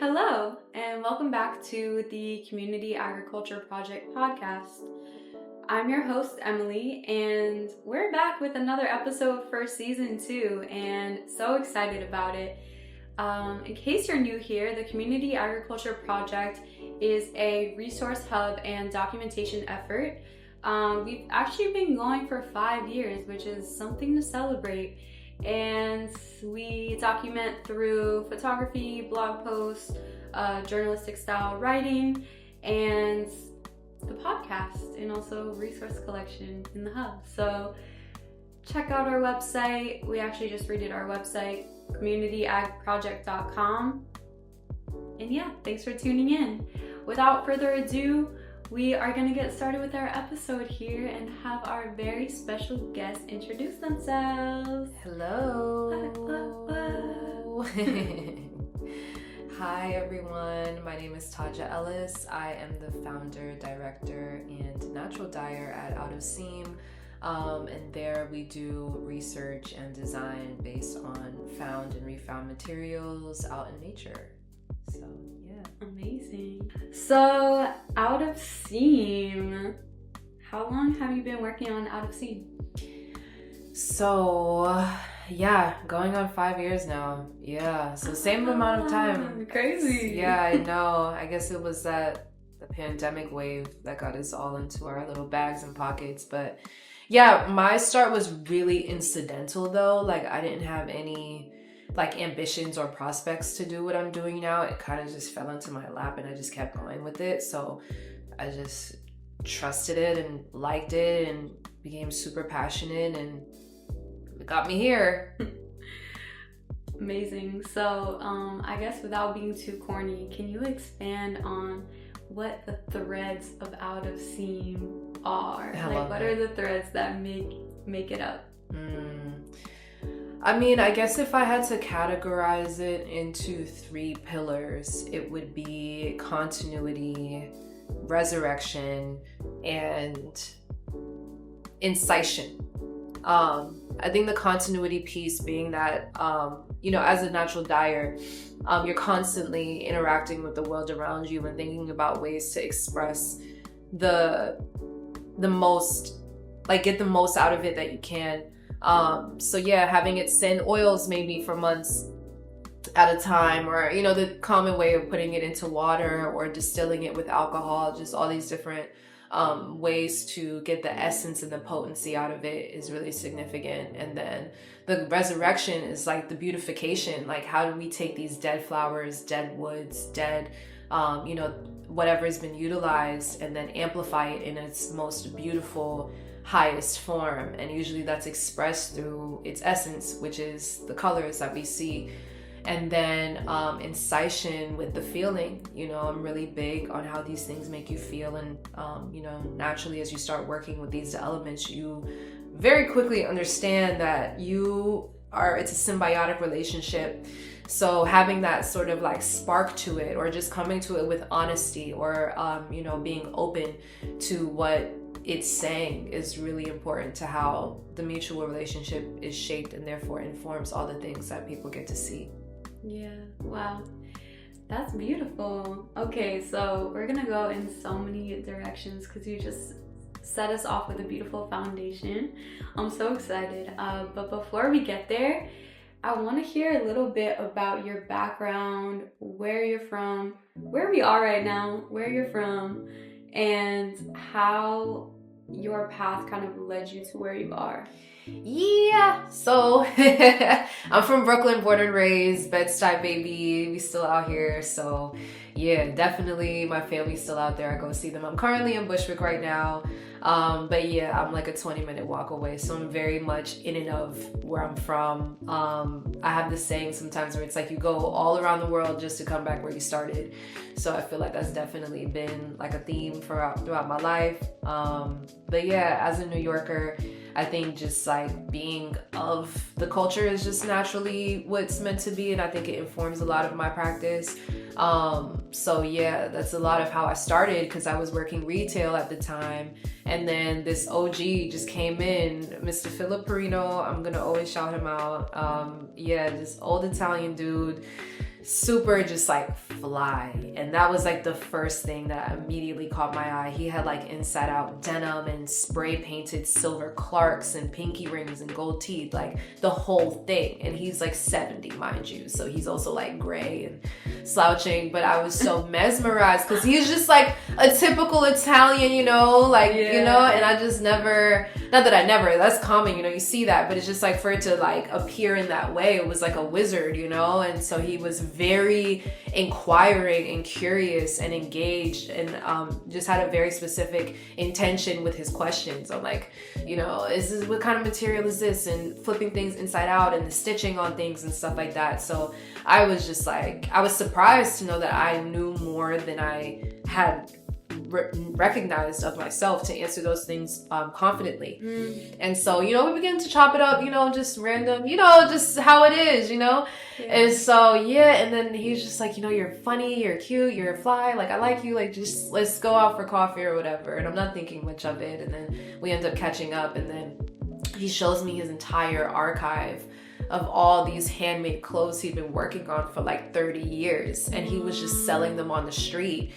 Hello, and welcome back to the Community Agriculture Project podcast. I'm your host, Emily, and we're back with another episode for season 2, and so excited about it. In case you're new here, the Community Agriculture Project is a resource hub and documentation effort. We've actually been going for 5 years, which is something to celebrate. And we document through photography, blog posts, journalistic style writing, and the podcast, and also resource collection in the hub. So check out our website. We actually just redid our website, communityagproject.com. And yeah, thanks for tuning in. Without further ado, we are going to get started with our episode here and have our very special guests introduce themselves. Hello. Hi everyone, my name is Tajah Ellis. I am the founder, director, and natural dyer at Out of Seam. And there we do research and design based on found and refound materials out in nature. So yeah. Amazing. So, Out of Seam, how long have you been working on Out of Seam? So, yeah, going on 5 years now. Yeah, so same amount of time. Crazy. Yeah, I know. I guess it was the pandemic wave that got us all into our little bags and pockets. But yeah, my start was really incidental though. Like I didn't have any ambitions or prospects to do what I'm doing now. It kind of just fell into my lap and I just kept going with it. So I just trusted it and liked it and became super passionate and it got me here. Amazing. So I guess without being too corny, can you expand on what the threads of Out of Seam are? What are the threads that make it up? I mean, I guess if I had to categorize it into 3 pillars, it would be continuity, resurrection, and incision. I think the continuity piece being that, as a natural dyer, you're constantly interacting with the world around you and thinking about ways to express the most, get the most out of it that you can. So yeah, having it send oils maybe for months at a time, or the common way of putting it into water or distilling it with alcohol, just all these different ways to get the essence and the potency out of it is really significant. And then the resurrection is like the beautification, like how do we take these dead flowers, dead woods, dead whatever has been utilized, and then amplify it in its most beautiful, highest form. And usually that's expressed through its essence, which is the colors that we see. And then incision with the feeling. I'm really big on how these things make you feel. And naturally, as you start working with these elements, you very quickly understand that it's a symbiotic relationship. So having that sort of spark to it, or just coming to it with honesty, or being open to what it's saying, is really important to how the mutual relationship is shaped, and therefore informs all the things that people get to see. Yeah, wow. That's beautiful. Okay, so we're gonna go in so many directions because you just set us off with a beautiful foundation. I'm so excited. But before we get there, I want to hear a little bit about your background, where you're from, where we are right now, where you're from, and how your path kind of led you to where you are. Yeah, so I'm from Brooklyn, born and raised, Bed-Stuy baby. We still out here, so yeah, definitely my family's still out there. I go see them. I'm currently in Bushwick right now, but yeah, I'm like a 20-minute walk away, so I'm very much in and of where I'm from. I have this saying sometimes where it's like you go all around the world just to come back where you started. So I feel like that's definitely been like a theme throughout my life. But yeah, as a New Yorker, I think just being of the culture is just naturally what's meant to be, and I think it informs a lot of my practice. So yeah, that's a lot of how I started, because I was working retail at the time, and then this OG just came in, Mr. Philip Perino. I'm gonna always shout him out. Yeah, this old Italian dude super just like fly. And that was like the first thing that immediately caught my eye. He had like inside out denim and spray painted silver Clarks and pinky rings and gold teeth, like the whole thing. And he's like 70, mind you, so he's also like gray and slouching. But I was so mesmerized because he's just like a typical Italian, you know, like you know. And I just never, not that I never, that's common, you know, you see that, but it's just like for it to like appear in that way, it was like a wizard, you know. And so he was very inquiring and curious and engaged, and just had a very specific intention with his questions on like, you know, is this, what kind of material is this, and flipping things inside out and the stitching on things and stuff like that. So I was just like, I was surprised to know that I knew more than I had recognized of myself to answer those things confidently. And so, you know, we began to chop it up, you know, just random, you know, just how it is, you know. And so and then he's just like, you know, you're funny, you're cute, you're a fly, like I like you, like just let's go out for coffee or whatever. And I'm not thinking much of it. And then we end up catching up, and then he shows me his entire archive of all these handmade clothes he'd been working on for like 30 years, and he was just selling them on the street.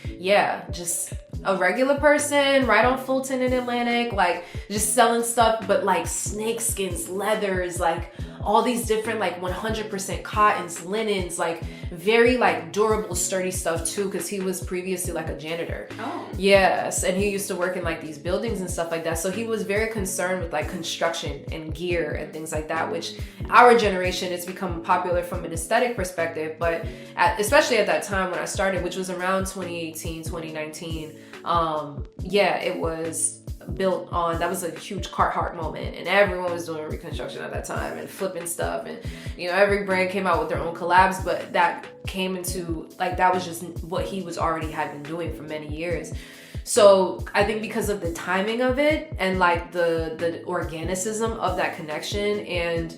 Just a regular person right on Fulton and Atlantic, like just selling stuff, but like snake skins, leathers, like all these different like 100% cottons, linens, like very like durable, sturdy stuff too, because he was previously like a janitor. Yes, and he used to work in like these buildings and stuff like that. So he was very concerned with like construction and gear and things like that, which our generation has become popular from an aesthetic perspective, but especially at that time when I started, which was around 2018, 2019, it was built on, that was a huge Carhartt moment, and everyone was doing reconstruction at that time and flipping stuff, and you know, every brand came out with their own collabs, but that came into like, that was just what he was already had been doing for many years. So I think because of the timing of it and like the organicism of that connection, and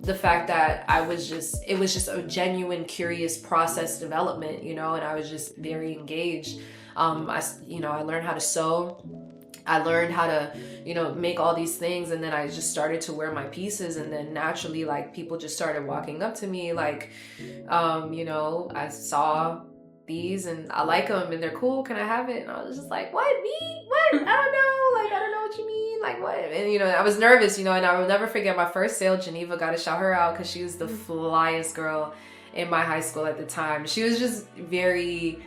the fact that it was just a genuine curious process development, you know, and I was just very engaged. I learned how to sew. I learned how to, you know, make all these things, and then I just started to wear my pieces, and then naturally, like, people just started walking up to me, like, you know, I saw these and I like them and they're cool, can I have it? And I was just like, what, me? What? I don't know, like, I don't know what you mean, like, what? And, you know, I was nervous, you know, and I will never forget my first sale. Geneva, got to shout her out because she was the flyest girl in my high school at the time. She was just very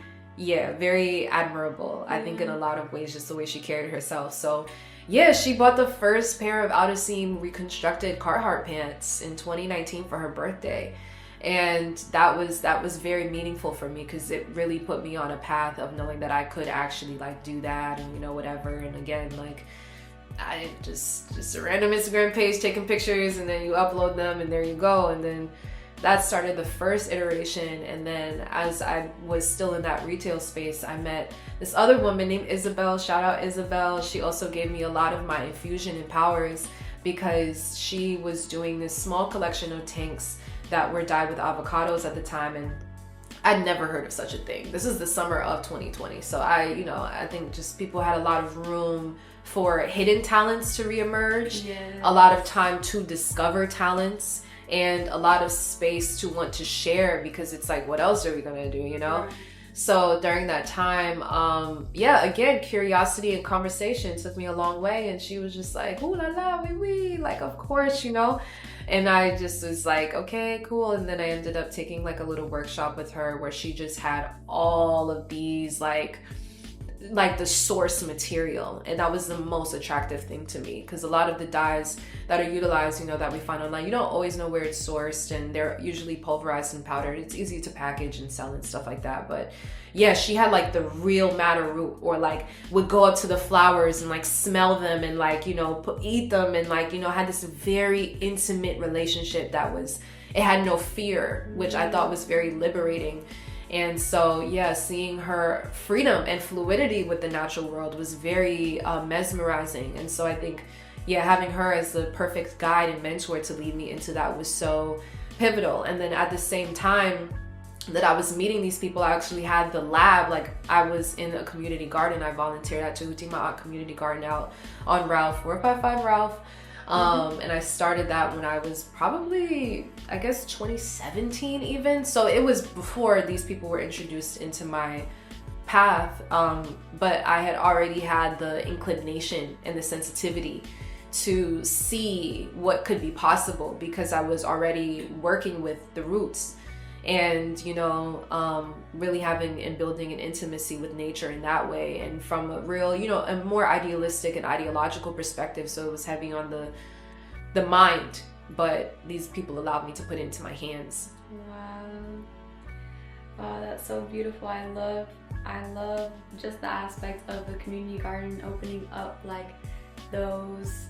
admirable, I think, in a lot of ways, just the way she carried herself. So yeah, she bought the first pair of out of seam reconstructed Carhartt pants in 2019 for her birthday. And that was very meaningful for me, because it really put me on a path of knowing that I could actually like do that, and you know, whatever. And again, like, I just a random Instagram page taking pictures, and then you upload them and there you go. And then that started the first iteration. And then as I was still in that retail space, I met this other woman named Isabel. Shout out Isabel. She also gave me a lot of my infusion and powers, because she was doing this small collection of tanks that were dyed with avocados at the time, and I'd never heard of such a thing. This is the summer of 2020. So I think just people had a lot of room for hidden talents to reemerge, a lot of time to discover talents, and a lot of space to want to share, because it's like, what else are we gonna do, you know? Right. So during that time, again, curiosity and conversation took me a long way, and she was just like, ooh la la, wee wee, like, of course, you know? And I just was like, okay, cool. And then I ended up taking like a little workshop with her where she just had all of these like the source material, and that was the most attractive thing to me, because a lot of the dyes that are utilized, you know, that we find online, you don't always know where it's sourced, and they're usually pulverized and powdered. It's easy to package and sell and stuff like that. But yeah, she had like the real madder root, or like would go up to the flowers and like smell them and like, you know, eat them, and like, you know, had this very intimate relationship that it had no fear, which I thought was very liberating. And so, yeah, seeing her freedom and fluidity with the natural world was very mesmerizing. And so I think, having her as the perfect guide and mentor to lead me into that was so pivotal. And then at the same time that I was meeting these people, I actually had the lab. Like, I was in a community garden. I volunteered at Tahuti Ma'at Community Garden out on Ralph, 455 Ralph. And I started that when I was probably, I guess, 2017 even. So it was before these people were introduced into my path. But I had already had the inclination and the sensitivity to see what could be possible because I was already working with the roots and, you know, really having and building an intimacy with nature in that way. And from a real, you know, a more idealistic and ideological perspective. So it was heavy on the mind, but these people allowed me to put it into my hands. Wow, that's so beautiful. I love just the aspect of the community garden opening up like those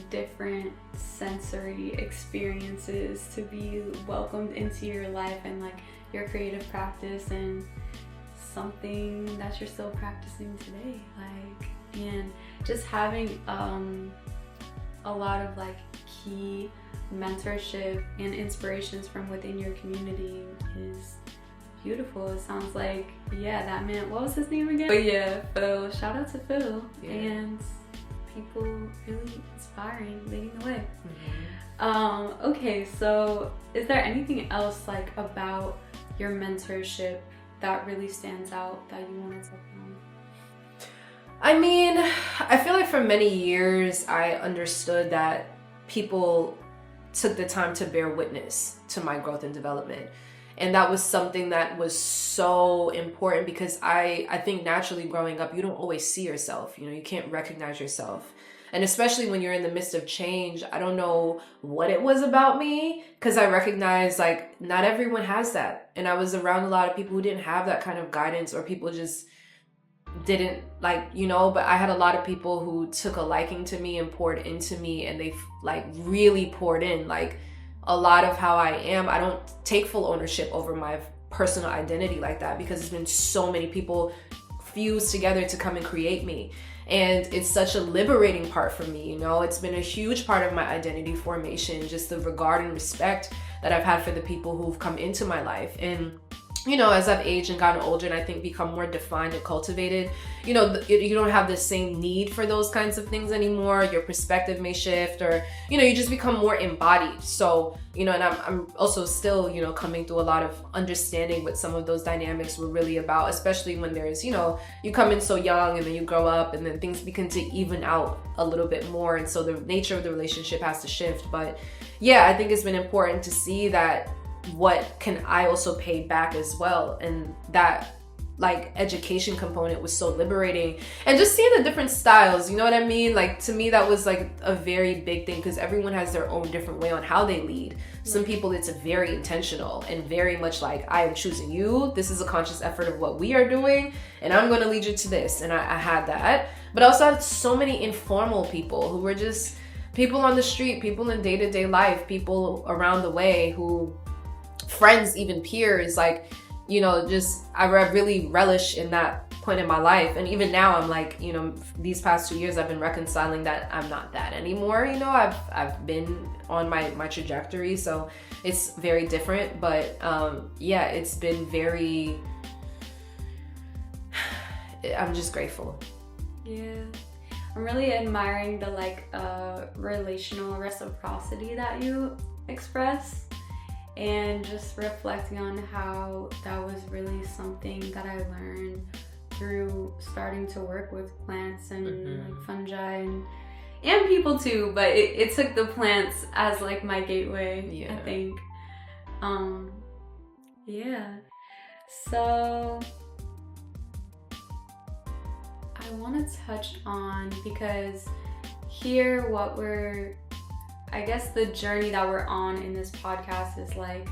different sensory experiences to be welcomed into your life and like your creative practice and something that you're still practicing today, like, and just having a lot of like key mentorship and inspirations from within your community is beautiful. It sounds like, yeah, that man, what was his name again? But yeah, Phil, shout out to Phil. Yeah. And people really inspiring, leading the way. Okay, so is there anything else like about your mentorship that really stands out that you want to touch on? I mean, I feel like for many years I understood that people took the time to bear witness to my growth and development. And that was something that was so important because I think naturally growing up, you don't always see yourself, you know, you can't recognize yourself. And especially when you're in the midst of change, I don't know what it was about me because I recognize like not everyone has that. And I was around a lot of people who didn't have that kind of guidance or people just didn't like, you know, but I had a lot of people who took a liking to me and poured into me and they like really poured in like a lot of how I am. I don't take full ownership over my personal identity like that because it's been so many people fused together to come and create me. And it's such a liberating part for me, you know, it's been a huge part of my identity formation, just the regard and respect that I've had for the people who've come into my life. And you know, as I've aged and gotten older and I think become more defined and cultivated, you know, you don't have the same need for those kinds of things anymore. Your perspective may shift or, you know, you just become more embodied. So, you know, and I'm also still, you know, coming through a lot of understanding what some of those dynamics were really about, especially when there's, you know, you come in so young and then you grow up and then things begin to even out a little bit more. And so the nature of the relationship has to shift. But yeah, I think it's been important to see that what can I also pay back as well, and that like education component was so liberating, and just seeing the different styles, you know what I mean, like to me that was like a very big thing because everyone has their own different way on how they lead. Some people it's very intentional and very much like I am choosing you, this is a conscious effort of what we are doing and I'm going to lead you to this, and I had that. But I also had so many informal people who were just people on the street, people in day-to-day life, people around the way who friends, even peers, like, you know, just I really relish in that point in my life. And even now I'm like, you know, these past 2 years I've been reconciling that I'm not that anymore, you know, I've been on my trajectory, so it's very different. But yeah, it's been very, I'm just grateful. Yeah, I'm really admiring the like relational reciprocity that you express, and just reflecting on how that was really something that I learned through starting to work with plants and like fungi and people too, but it took the plants as like my gateway. Yeah. I think. Yeah. So I want to touch on, because here I guess the journey that we're on in this podcast is like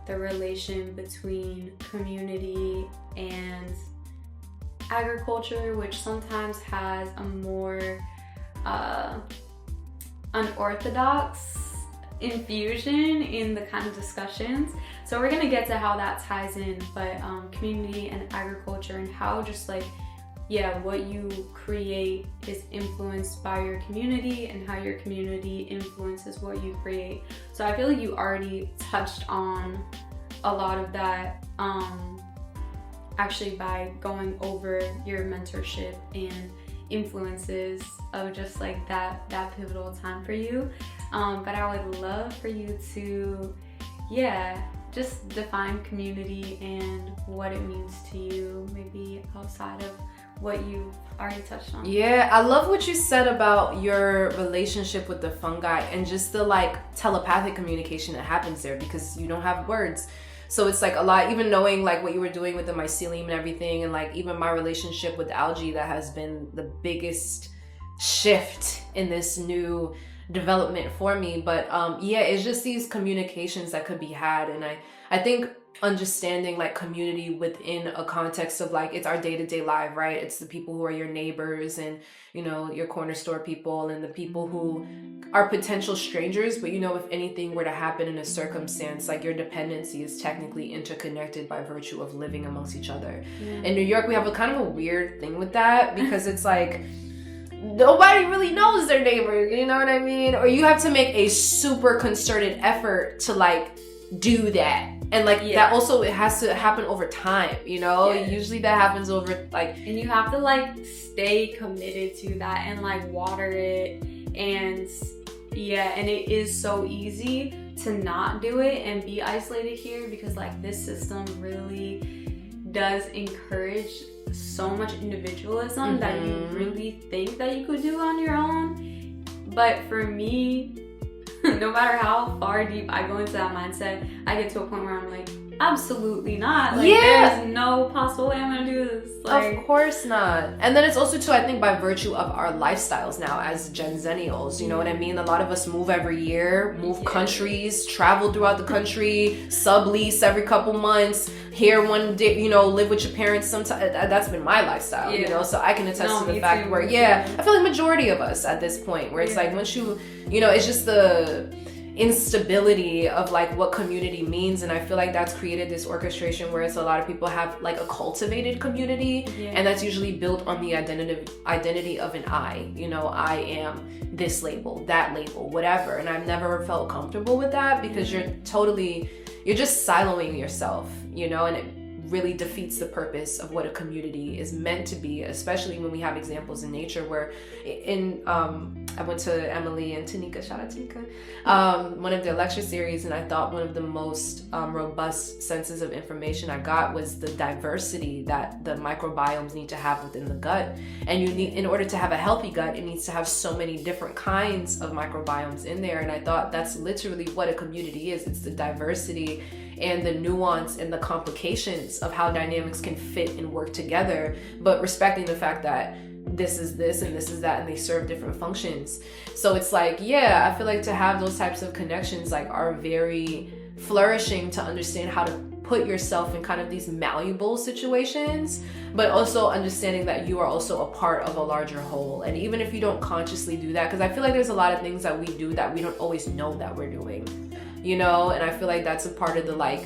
the relation between community and agriculture, which sometimes has a more unorthodox infusion in the kind of discussions. So we're gonna get to how that ties in, but community and agriculture and how just like, yeah, what you create is influenced by your community and how your community influences what you create. So I feel like you already touched on a lot of that actually by going over your mentorship and influences of just like that pivotal time for you. But I would love for you to, just define community and what it means to you, maybe outside of what you've already touched on. Yeah, I love what you said about your relationship with the fungi and just the like telepathic communication that happens there, because you don't have words. So it's like a lot, even knowing like what you were doing with the mycelium and everything, and like even my relationship with algae, that has been the biggest shift in this new development for me. But it's just these communications that could be had. And I think understanding like community within a context of like, it's our day-to-day life, right? It's the people who are your neighbors and, you know, your corner store people and the people who are potential strangers, but you know, if anything were to happen in a circumstance, like your dependency is technically interconnected by virtue of living amongst each other. In New York, we have a kind of a weird thing with that, because it's like nobody really knows their neighbor, you know what I mean? Or you have to make a super concerted effort to like do that. And like that also, it has to happen over time, you know? Usually that happens over like... And you have to like stay committed to that and like water it. And and it is so easy to not do it and be isolated here, because like this system really does encourage so much individualism that you really think that you could do on your own. But for me, no matter how far deep I go into that mindset, I get to a point where I'm like, absolutely not. Like, there's no possible way I'm gonna do this. Like, of course not. And then it's also too, I think, by virtue of our lifestyles now as Gen Zennials, you know what I mean? A lot of us move every year, move countries, travel throughout the country, sublease every couple months, here one day, you know, live with your parents sometimes. That's been my lifestyle, you know? So I can attest to the fact where, I feel like majority of us at this point, where it's like, once you know, it's just the instability of like what community means. And I feel like that's created this orchestration where it's a lot of people have like a cultivated community, and that's usually built on the identity of an I, you know, I am this label, that label, whatever. And I've never felt comfortable with that, because you're just siloing yourself, you know, and it really defeats the purpose of what a community is meant to be, especially when we have examples in nature where I went to Emily and Tanika, shout out Tanika, one of their lecture series, and I thought one of the most robust senses of information I got was the diversity that the microbiomes need to have within the gut. And you need, in order to have a healthy gut, it needs to have so many different kinds of microbiomes in there. And I thought that's literally what a community is. It's the diversity and the nuance and the complications of how dynamics can fit and work together, but respecting the fact that this is this and this is that, and they serve different functions. So it's like, I feel like to have those types of connections like are very flourishing, to understand how to put yourself in kind of these malleable situations, but also understanding that you are also a part of a larger whole. And even if you don't consciously do that, because I feel like there's a lot of things that we do that we don't always know that we're doing, you know? And I feel like that's a part of the like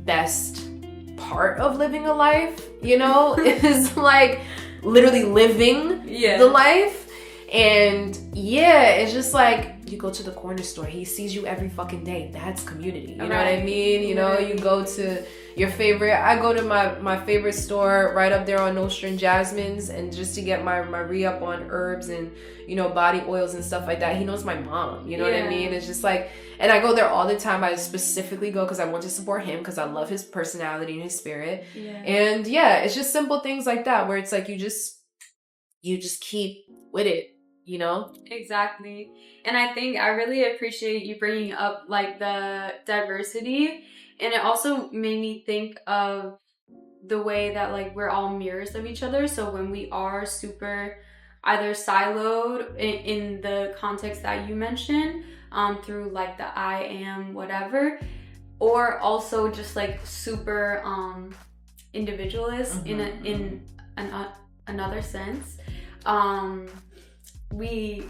best part of living a life, you know, is like literally living the life. And it's just like, you go to the corner store, he sees you every fucking day. That's community, you know what I mean? You know, you go to your favorite, I go to my favorite store right up there on Nostra and Jasmine's, and just to get my re-up on herbs and, you know, body oils and stuff like that. He knows my mom, you know what I mean? It's just like, and I go there all the time. I specifically go because I want to support him, because I love his personality and his spirit. And it's just simple things like that where it's like you just keep with it, you know? Exactly. And I think I really appreciate you bringing up like the diversity, and it also made me think of the way that like we're all mirrors of each other. So when we are super either siloed in the context that you mentioned, through like the I am whatever, or also just like super individualist in another sense, we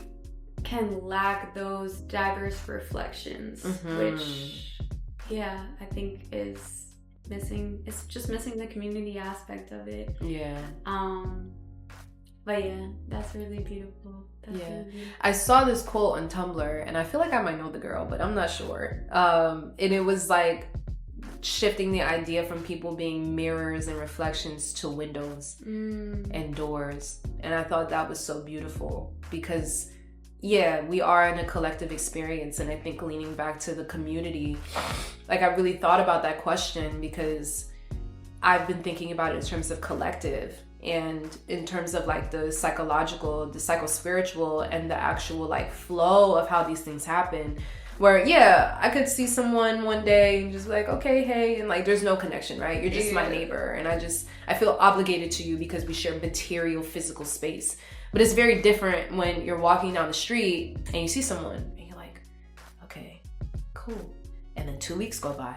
can lack those diverse reflections, which I think is missing. It's just missing the community aspect of it. But that's really beautiful. Really beautiful. I saw this quote on Tumblr, and I feel like I might know the girl, but I'm not sure. And it was like, shifting the idea from people being mirrors and reflections to windows and doors. And I thought that was so beautiful because, yeah, we are in a collective experience. And I think leaning back to the community, like I really thought about that question because I've been thinking about it in terms of collective and in terms of like the psychological, the psychospiritual, and the actual like flow of how these things happen. Where, yeah, I could see someone one day and just be like, okay, hey, and like there's no connection, right? You're just my neighbor, and I feel obligated to you because we share material, physical space. But it's very different when you're walking down the street and you see someone and you're like, okay, cool. And then 2 weeks go by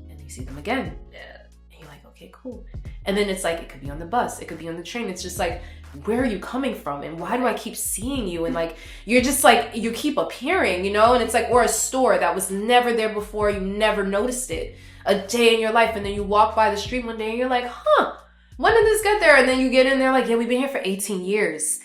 and you see them again. Yeah. And you're like, okay, cool. And then it's like, it could be on the bus, it could be on the train. It's just like, where are you coming from? And why do I keep seeing you? And like, you're just like, you keep appearing, you know? And it's like, or a store that was never there before, you never noticed it a day in your life. And then you walk by the street one day and you're like, when did this get there? And then you get in there like, yeah, we've been here for 18 years.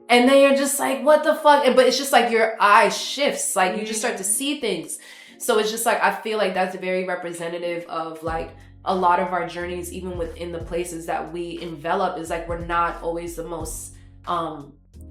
And then you're just like, what the fuck? But it's just like your eye shifts. Like you just start to see things. So it's just like, I feel like that's very representative of like, a lot of our journeys, even within the places that we envelop, is like we're not always the most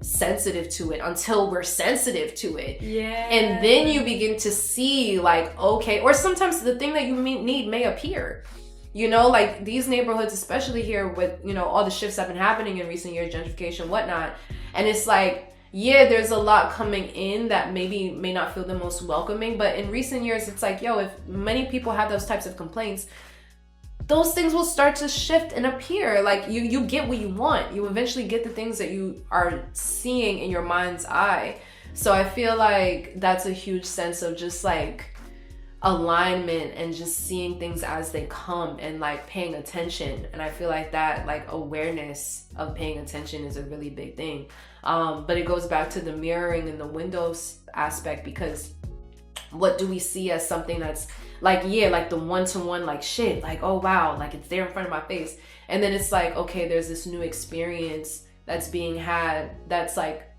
sensitive to it until we're sensitive to it. Yeah. And then you begin to see like, okay, or sometimes the thing that you need may appear. You know, like these neighborhoods, especially here with, you know, all the shifts that have been happening in recent years, gentrification, whatnot. And it's like, yeah, there's a lot coming in that may not feel the most welcoming. But in recent years, it's like, yo, if many people have those types of complaints, those things will start to shift and appear. Like you get what you want. You eventually get the things that you are seeing in your mind's eye. So I feel like that's a huge sense of just like alignment and just seeing things as they come and like paying attention. And I feel like that like awareness of paying attention is a really big thing. But it goes back to the mirroring and the windows aspect, because what do we see as something that's like, yeah, like the one-to-one, like shit, like, oh wow, like it's there in front of my face. And then it's like, okay, there's this new experience that's being had that's like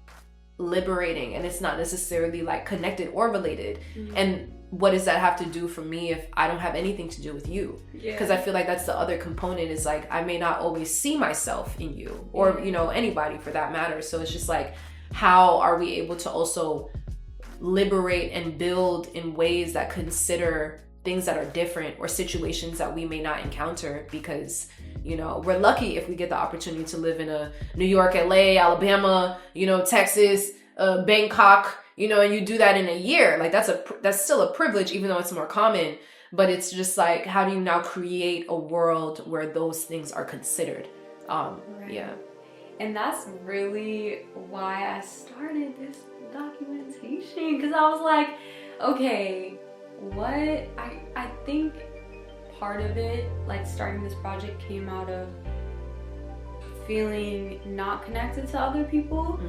liberating, and it's not necessarily like connected or related. And what does that have to do for me if I don't have anything to do with you? Because I feel like that's the other component, is like I may not always see myself in you, or you know, anybody for that matter. So it's just like, how are we able to also liberate and build in ways that consider things that are different, or situations that we may not encounter? Because, you know, we're lucky if we get the opportunity to live in a New York, LA, Alabama, you know, Texas, Bangkok, you know, and you do that in a year. Like that's still a privilege, even though it's more common. But it's just like, how do you now create a world where those things are considered? Right. Yeah. And that's really why I started this documentation, because I was like, okay, what I think part of it, like starting this project, came out of feeling not connected to other people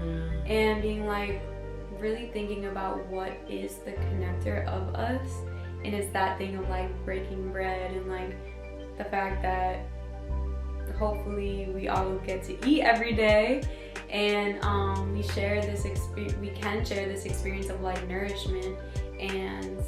and being like really thinking about what is the connector of us. And it's that thing of like breaking bread, and like the fact that hopefully we all get to eat every day, and we share this experience. We can share this experience of like nourishment, and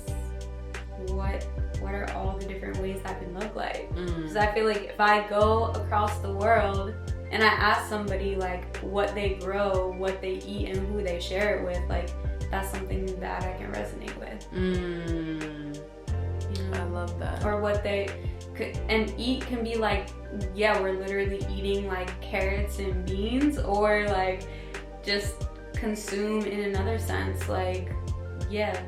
what are all the different ways that can look like. Because I feel like if I go across the world and I ask somebody like what they grow, what they eat, and who they share it with, like that's something that I can resonate with. You know? I love that. Or what they could, and eat can be like, yeah, we're literally eating like carrots and beans, or like just consume in another sense, like, yeah,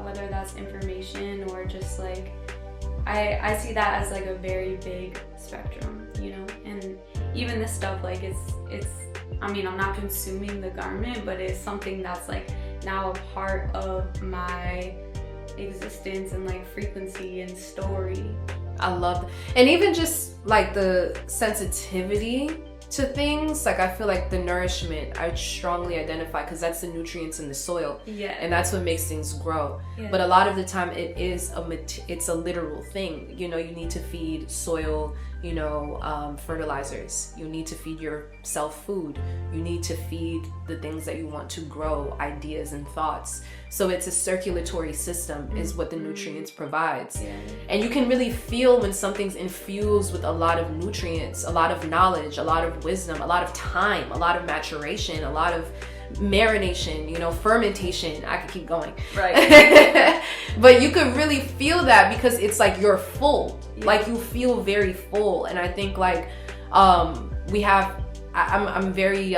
whether that's information or just like, I see that as like a very big spectrum, you know. And even this stuff, like it's I mean, I'm not consuming the garment, but it's something that's like now a part of my existence and like frequency and story. I love that. And even just like the sensitivity to things, like I feel like the nourishment I strongly identify, because that's the nutrients in the soil, and that's what makes things grow. But a lot of the time it's a literal thing. You know, you need to feed soil fertilizers. You need to feed yourself food. You need to feed the things that you want to grow, ideas and thoughts. So it's a circulatory system is what the nutrients provides. Yeah. And you can really feel when something's infused with a lot of nutrients, a lot of knowledge, a lot of wisdom, a lot of time, a lot of maturation, a lot of marination, fermentation. I could keep going. Right. But you could really feel that because it's like you're full. Yeah. Like you feel very full. And I think like I'm very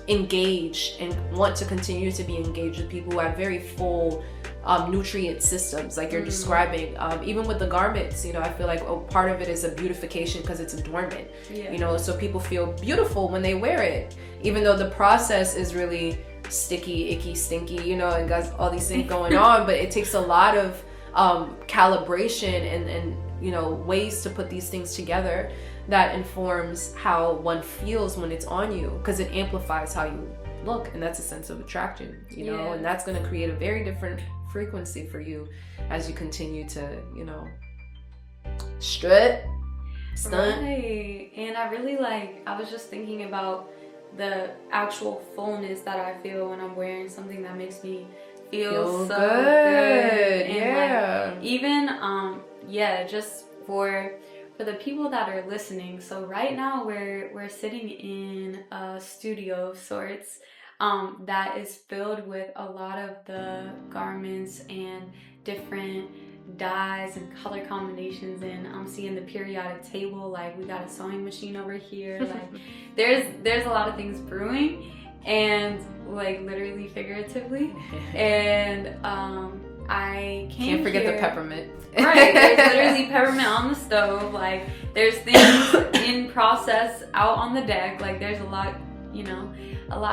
engaged and want to continue to be engaged with people who have very full nutrient systems like you're describing. Even with the garments, I feel like part of it is a beautification because it's adornment. Yeah. So people feel beautiful when they wear it, even though the process is really sticky, icky, stinky, and got all these things going on. But it takes a lot of calibration and ways to put these things together that informs how one feels when it's on you, because it amplifies how you look, and that's a sense of attraction, Yeah. and that's going to create a very different frequency for you as you continue to stunt. Right. And I really I was just thinking about the actual fullness that I feel when I'm wearing something that makes me feel so good. And even just for the people that are listening. So right now we're sitting in a studio of sorts that is filled with a lot of the garments and different dyes and color combinations, and I'm seeing the periodic table. Like we got a sewing machine over here. Like there's a lot of things brewing, and like literally figuratively. And I can't forget the peppermint. Right, there's literally peppermint on the stove. Like there's things in process out on the deck. Like there's a lot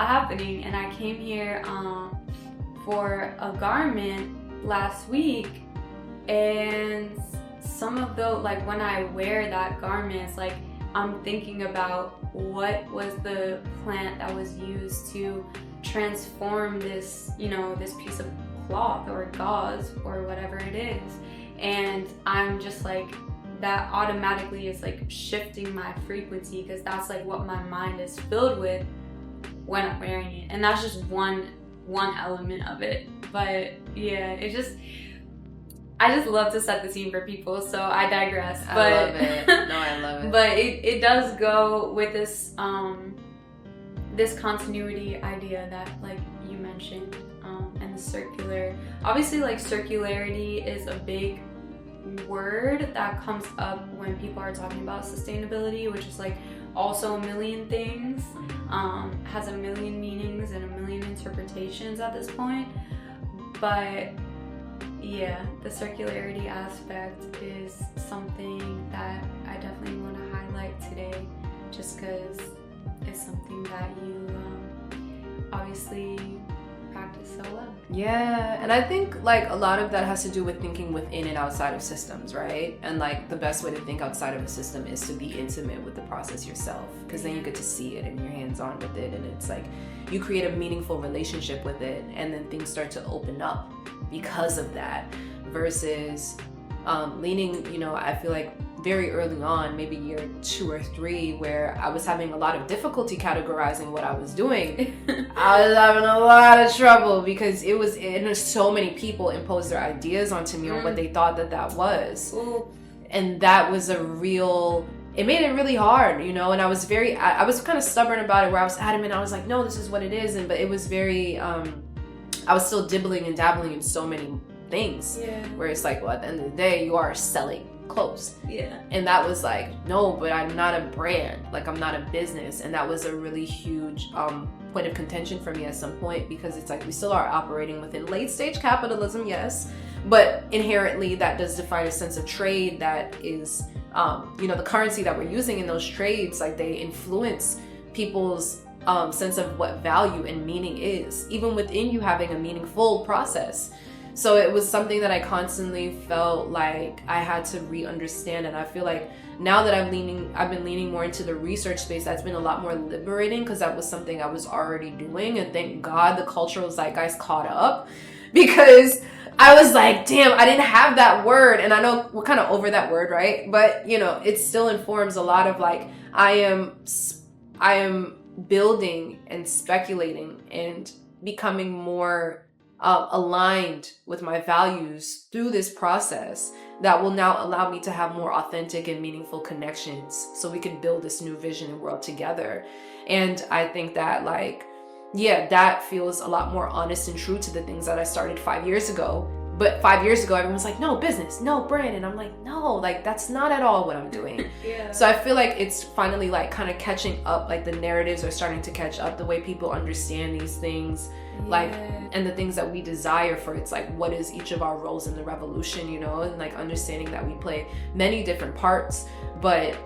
happening. And I came here for a garment last week, and some of the when I wear that garment, it's like I'm thinking about what was the plant that was used to transform this this piece of cloth or gauze or whatever it is. And I'm just like, that automatically is like shifting my frequency, because that's like what my mind is filled with when I'm wearing it. And that's just one element of it. But yeah, I just love to set the scene for people, so I digress. I love it. No, I love it. But it does go with this this continuity idea that like you mentioned, and the circular. Obviously, like circularity is a big word that comes up when people are talking about sustainability, which is like also a million things, has a million meanings and a million interpretations at this point. But yeah, the circularity aspect is something that I definitely want to highlight today, just because it's something that you obviously practice so well. Yeah, and I think like a lot of that has to do with thinking within and outside of systems, right? And like the best way to think outside of a system is to be intimate with the process yourself, because then you get to see it and you're hands-on with it, and it's like you create a meaningful relationship with it, and then things start to open up because of that, versus leaning, I feel like very early on, maybe year 2 or 3, where I was having a lot of difficulty categorizing what I was doing. I was having a lot of trouble because so many people imposed their ideas onto me on what they thought that was. Ooh. And that was it made it really hard, and I was kind of stubborn about it, where I was adamant. I was like, no, this is what it is. But it was very, I was still dibbling and dabbling in so many things, where it's like, well, at the end of the day, you are selling clothes. Yeah. And that was like, no, but I'm not a brand. Like, I'm not a business. And that was a really huge point of contention for me at some point, because it's like we still are operating within late stage capitalism, yes, but inherently that does define a sense of trade that is, the currency that we're using in those trades, like they influence people's sense of what value and meaning is, even within you having a meaningful process. So it was something that I constantly felt like I had to re-understand. And I feel like now that I've been leaning more into the research space, that's been a lot more liberating, because that was something I was already doing. And thank God the cultural zeitgeist caught up, because I was like, damn, I didn't have that word. And I know we're kind of over that word, right? But, you know, it still informs a lot of like, I am building and speculating and becoming more aligned with my values through this process that will now allow me to have more authentic and meaningful connections so we can build this new vision and world together. And I think that like, yeah, that feels a lot more honest and true to the things that I started 5 years ago. But 5 years ago, everyone's like, no, business, no, brand. And I'm like, no, like, that's not at all what I'm doing. Yeah. So I feel like it's finally like kind of catching up, like the narratives are starting to catch up, the way people understand these things, like, and the things that we desire for. It's like, what is each of our roles in the revolution, you know, and like understanding that we play many different parts. But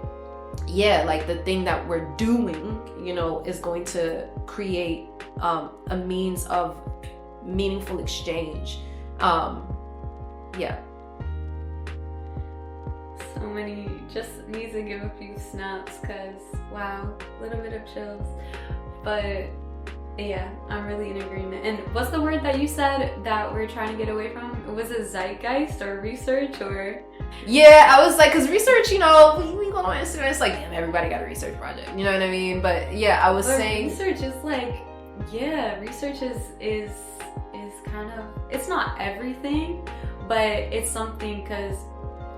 yeah, like the thing that we're doing, you know, is going to create a means of meaningful exchange. Yeah. So many, just need to give a few snaps because wow, a little bit of chills. But yeah, I'm really in agreement. And what's the word that you said that we're trying to get away from? Was it zeitgeist or research or? Yeah, I was like, because research, you know, we go on Instagram, it's like, damn, everybody got a research project, you know what I mean? But yeah, I was saying research is like, yeah, research is kind of, it's not everything, but it's something, because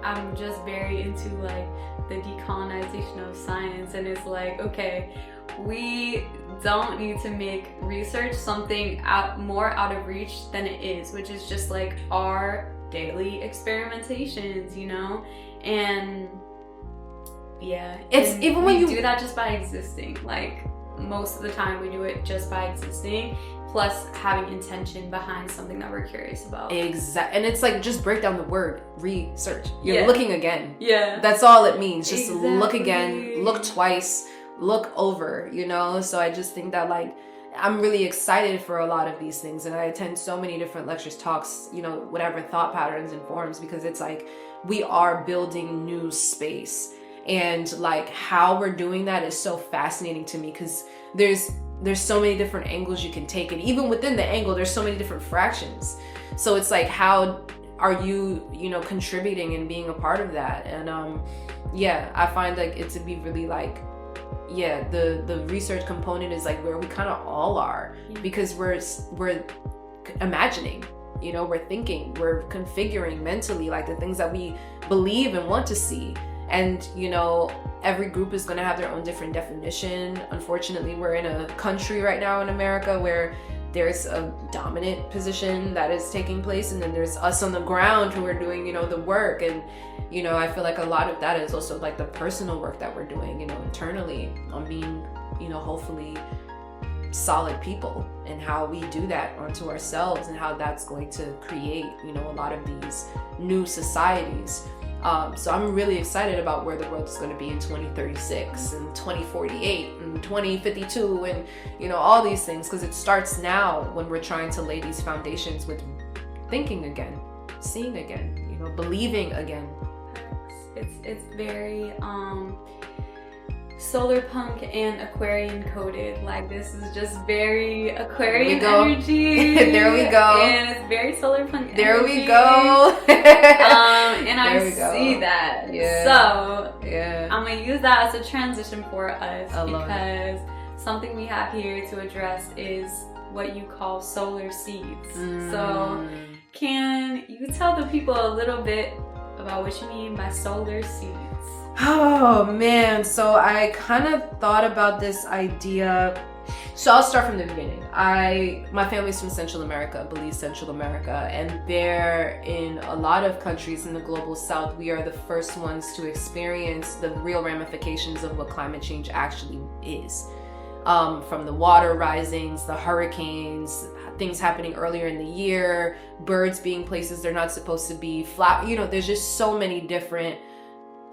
I'm just very into like the decolonization of science, and it's like, okay, we don't need to make research something more out of reach than it is, which is just like our daily experimentations, you know? And yeah, it's and even when you do that just by existing, like most of the time we do it just by existing, plus having intention behind something that we're curious about. Exactly. And it's like, just break down the word research. You're looking again. Yeah. That's all it means. Just exactly. Look again, look twice, look over, you know? So I just think that like, I'm really excited for a lot of these things. And I attend so many different lectures, talks, you know, whatever thought patterns and forums, because it's like, we are building new space. And like how we're doing that is so fascinating to me, because there's so many different angles you can take, and even within the angle there's so many different fractions. So it's like, how are you, you know, contributing and being a part of that? And yeah, I find like it to be really like, yeah, the research component is like where we kind of all are, because we're imagining, you know, we're thinking, we're configuring mentally like the things that we believe and want to see. And, you know, every group is going to have their own different definition. Unfortunately, we're in a country right now in America where there's a dominant position that is taking place, and then there's us on the ground who are doing, you know, the work. And, you know, I feel like a lot of that is also like the personal work that we're doing, you know, internally on being, you know, hopefully solid people, and how we do that onto ourselves, and how that's going to create, you know, a lot of these new societies. So I'm really excited about where the world is going to be in 2036 and 2048 and 2052 and, you know, all these things, because it starts now when we're trying to lay these foundations with thinking again, seeing again, you know, believing again. It's very solar punk and Aquarian coded. Like, this is just very Aquarian energy. There we go. And it's very solar punk there energy. We go. And I see that. Yeah. So yeah, I'm gonna use that as a transition for us, because something we have here to address is what you call solar seeds. So can you tell the people a little bit about what you mean by solar seeds? Oh man, so I kind of thought about this idea. So I'll start from the beginning. My family's from Central America, Belize, Central America, and there, in a lot of countries in the global south, we are the first ones to experience the real ramifications of what climate change actually is. From the water risings, the hurricanes, things happening earlier in the year, birds being places they're not supposed to be, you know, there's just so many different,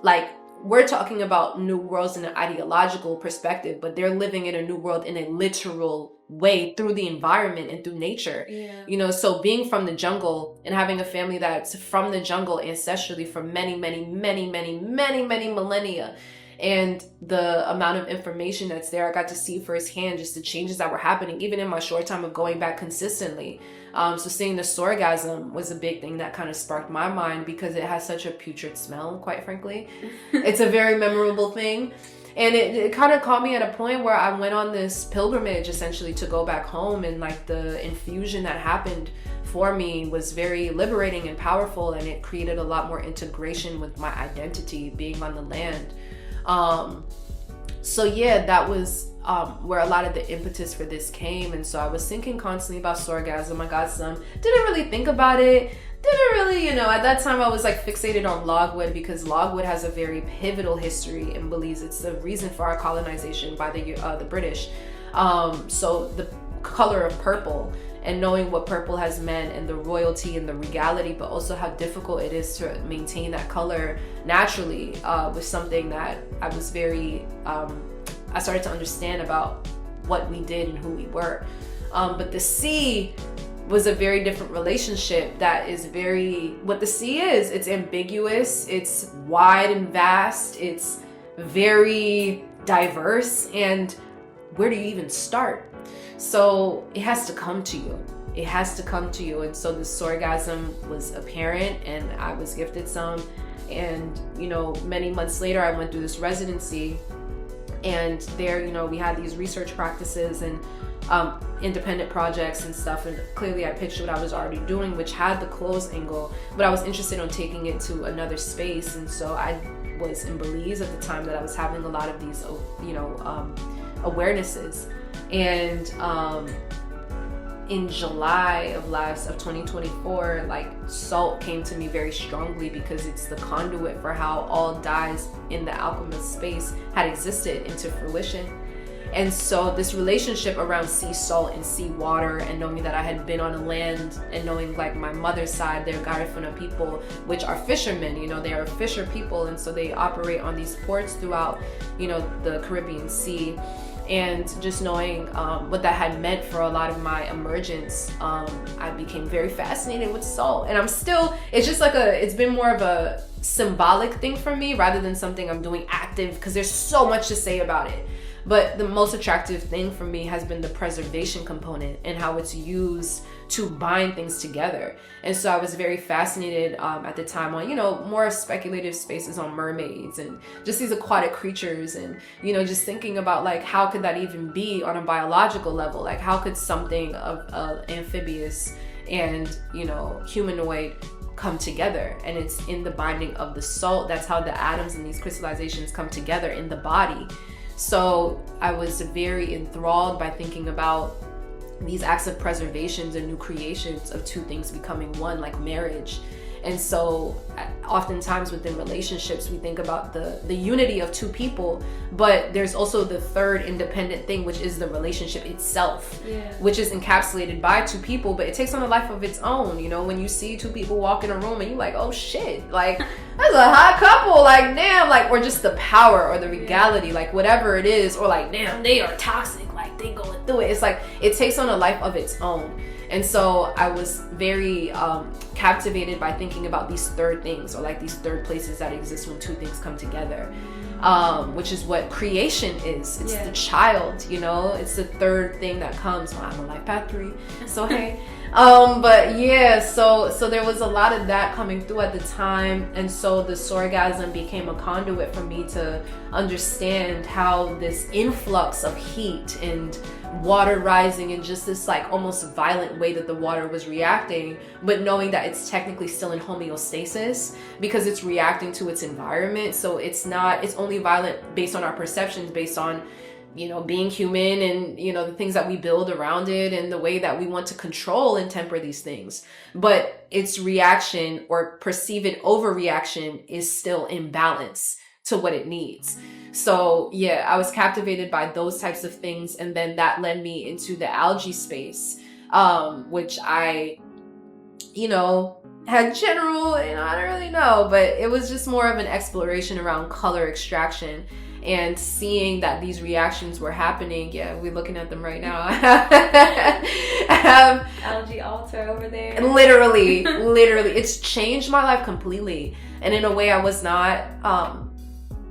like, we're talking about new worlds in an ideological perspective, but they're living in a new world in a literal way through the environment and through nature. Yeah. You know, so being from the jungle and having a family that's from the jungle ancestrally for many, many, many, many, many, many millennia, and the amount of information that's there, I got to see firsthand just the changes that were happening, even in my short time of going back consistently. So seeing the sorghasm was a big thing that kind of sparked my mind because it has such a putrid smell, quite frankly. It's a very memorable thing. And it kind of caught me at a point where I went on this pilgrimage essentially to go back home, and like the infusion that happened for me was very liberating and powerful, and it created a lot more integration with my identity being on the land. So yeah, that was where a lot of the impetus for this came. And so I was thinking constantly about sorghasm. I got some, didn't really think about it. Didn't really, at that time I was like fixated on logwood because logwood has a very pivotal history in Belize. It's the reason for our colonization by the British. So the color of purple, and knowing what purple has meant and the royalty and the regality, but also how difficult it is to maintain that color naturally, was something that I was I started to understand about what we did and who we were. But the sea was a very different relationship that is what the sea is. It's ambiguous, it's wide and vast, it's very diverse, and where do you even start? So it has to come to you. It has to come to you. And so the sorghasm was apparent, and I was gifted some. And, many months later, I went through this residency, and there, we had these research practices and independent projects and stuff. And clearly I pitched what I was already doing, which had the closed angle, but I was interested in taking it to another space. And so I was in Belize at the time that I was having a lot of these, awarenesses. And in July of 2024, like salt came to me very strongly because it's the conduit for how all dyes in the alchemist space had existed into fruition. And so this relationship around sea salt and sea water, and knowing that I had been on a land, and knowing like my mother's side, they're Garifuna people, which are fishermen, they are fisher people. And so they operate on these ports throughout, the Caribbean Sea. And just knowing what that had meant for a lot of my emergence, I became very fascinated with salt. And it's just like it's been more of a symbolic thing for me rather than something I'm doing active, because there's so much to say about it. But the most attractive thing for me has been the preservation component and how it's used to bind things together. And so I was very fascinated at the time on, more speculative spaces on mermaids and just these aquatic creatures, and, just thinking about like, how could that even be on a biological level? Like, how could something of amphibious and, humanoid come together? And it's in the binding of the salt. That's how the atoms in these crystallizations come together in the body. So I was very enthralled by thinking about these acts of preservations and new creations of two things becoming one, like marriage. And so oftentimes within relationships, we think about the unity of two people, but there's also the third independent thing, which is the relationship itself, which is encapsulated by two people, but it takes on a life of its own. When you see two people walk in a room and you're like, oh shit, like that's a hot couple, like damn, like, or just the power or the regality, like whatever it is, or like damn, they are toxic, like they going through it. It's like it takes on a life of its own. And so I was very captivated by thinking about these third things, or like these third places that exist when two things come together, which is what creation is. It's the child, it's the third thing that comes. Well, I'm on life path 3, so hey. But yeah, so there was a lot of that coming through at the time. And so the sorghasm became a conduit for me to understand how this influx of heat and water rising in just this like almost violent way that the water was reacting, but knowing that it's technically still in homeostasis because it's reacting to its environment. So it's only violent based on our perceptions, based on being human and, the things that we build around it and the way that we want to control and temper these things. But its reaction or perceived overreaction is still in balance to what it needs. So yeah, I was captivated by those types of things. And then that led me into the algae space, which I, had general, I don't really know, but it was just more of an exploration around color extraction. And seeing that these reactions were happening, we're looking at them right now. I have algae altar over there. Literally, it's changed my life completely. And in a way I was not,